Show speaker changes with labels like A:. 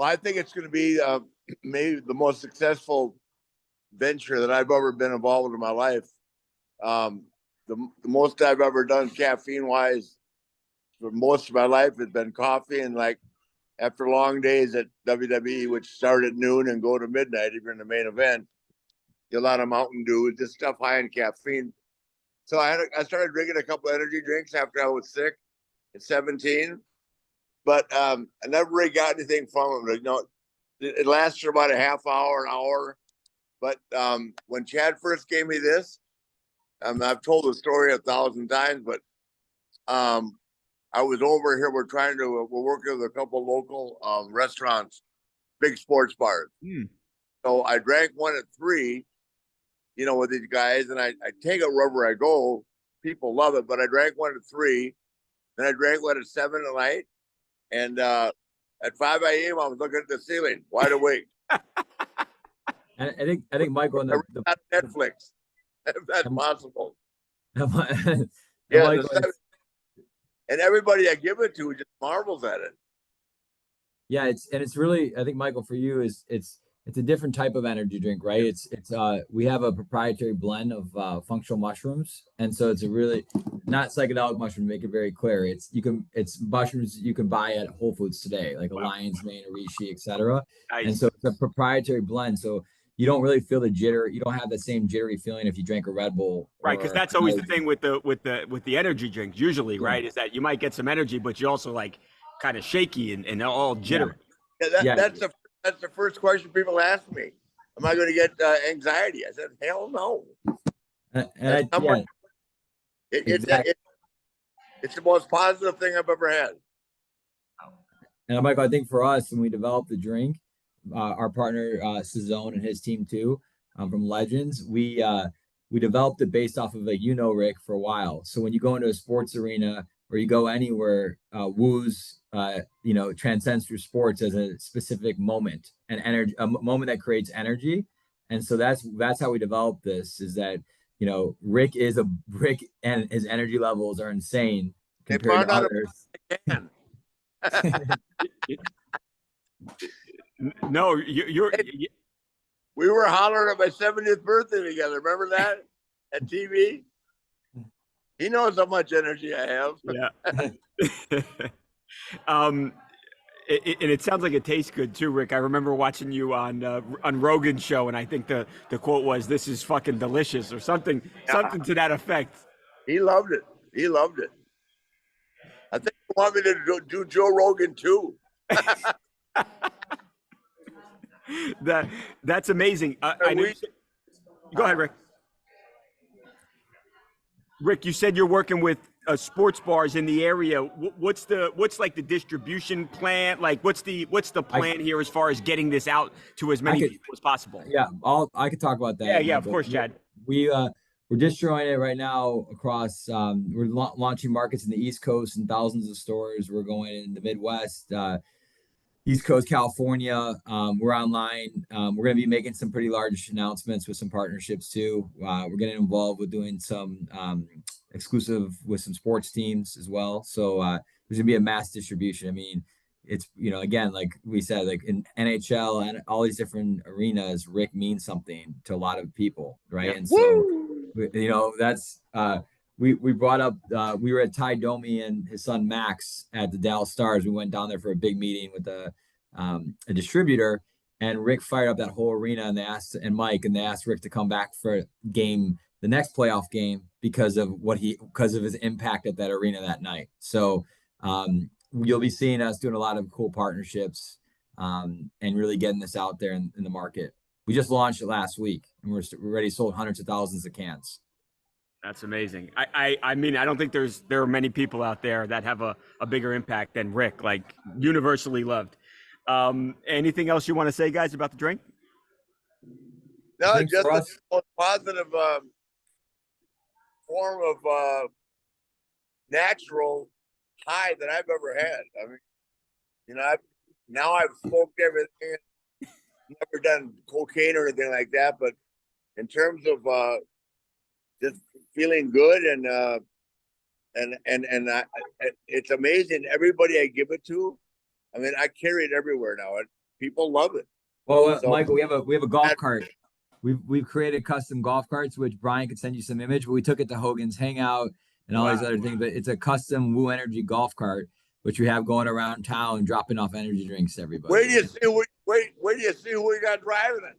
A: Well, I think it's going to be maybe the most successful venture that I've ever been involved in my life. The most I've ever done caffeine wise for most of my life has been coffee, and like after long days at WWE, which start at noon and go to midnight, if you're in the main event, get a lot of Mountain Dew, just stuff high in caffeine. So I started drinking a couple energy drinks after I was sick at 17, but I never really got anything from them. You know, it lasts for about a half hour, an hour. But when Chad first gave me this, I've told the story 1,000 times, but I was over here. We're working with a couple local restaurants, big sports bars. So I drank one at 3, you know, with these guys, and I take it wherever I go. People love it, but I drank one at 3, then I drank one at 7 at night, and at 5 a.m. I was looking at the ceiling, wide awake.
B: I think Michael,
A: on Netflix, if that's possible.
B: Yeah,
A: Michael, and everybody I give it to just marvels at it.
B: Yeah, it's really, I think, Michael, for you it's a different type of energy drink, right? It's we have a proprietary blend of functional mushrooms, and so it's a really not psychedelic mushroom. To make it very clear, it's mushrooms you can buy at Whole Foods today, like a lion's mane, a reishi, etc.
C: Nice.
B: And so it's a proprietary blend, so you don't really feel the jitter. You don't have the same jittery feeling if you drank a Red Bull,
C: right? Because that's always the thing with the energy drinks, usually, right? Is that you might get some energy, but you're also like kind of shaky and all jittery.
A: Yeah, that's the first question people ask me. Am I going to get anxiety? I said, hell no. It's the most positive thing I've ever had.
B: And Michael, I think for us, when we developed the drink, our partner Cezone and his team too, from Legends, we developed it based off of Rick, for a while. So when you go into a sports arena or you go anywhere, Wooooo's transcends through sports as a specific moment and energy, a moment that creates energy. And so that's how we developed this. Is that Rick and his energy levels are insane compared to others.
C: No,
A: we were hollering at my 70th birthday together. Remember that at TV? He knows how much energy I have.
C: Yeah. And it sounds like it tastes good too, Rick. I remember watching you on Rogan's show, and I think the quote was, "This is fucking delicious," or something to that effect.
A: He loved it. I think he wanted me to do Joe Rogan too.
C: That's amazing. I know go ahead, Rick. Rick, you said you're working with sports bars in the area. What's like the distribution plan? Like, what's the plan here as far as getting this out to as many people as possible?
B: Yeah, I could talk about that.
C: Yeah, of course, Chad.
B: We're destroying it right now across. We're launching markets in the East Coast and thousands of stores. We're going in the Midwest, East Coast, California. We're online. We're going to be making some pretty large announcements with some partnerships too. We're getting involved with doing some exclusive with some sports teams as well. So there's going to be a mass distribution. I mean, it's, again, like we said, like in NHL and all these different arenas, Rick means something to a lot of people, right? Yeah. And so, that's we brought up, we were at Ty Domi and his son Max at the Dallas Stars. We went down there for a big meeting with a distributor, and Rick fired up that whole arena, and they asked Rick to come back for the next playoff game because of his impact at that arena that night. So you'll be seeing us doing a lot of cool partnerships and really getting this out there in the market. We just launched it last week, and we're already sold hundreds of thousands of cans.
C: That's amazing. I mean, I don't think there are many people out there that have a bigger impact than Rick, like universally loved. Anything else you want to say, guys, about the drink?
A: No, just the most positive form of natural high that I've ever had. I mean, I've smoked everything, never done cocaine or anything like that, but in terms of just feeling good and it's amazing. Everybody I give it to, I mean, I carry it everywhere now. people love it.
B: Well,
A: So-
B: Michael, we have a golf cart. We've created custom golf carts, which Brian could send you some image. But we took it to Hogan's Hangout and all these
A: Wow.
B: other things. But it's a custom Wooooo Energy golf cart, which we have going around town dropping off energy drinks to everybody.
A: Where do you see who we got driving it?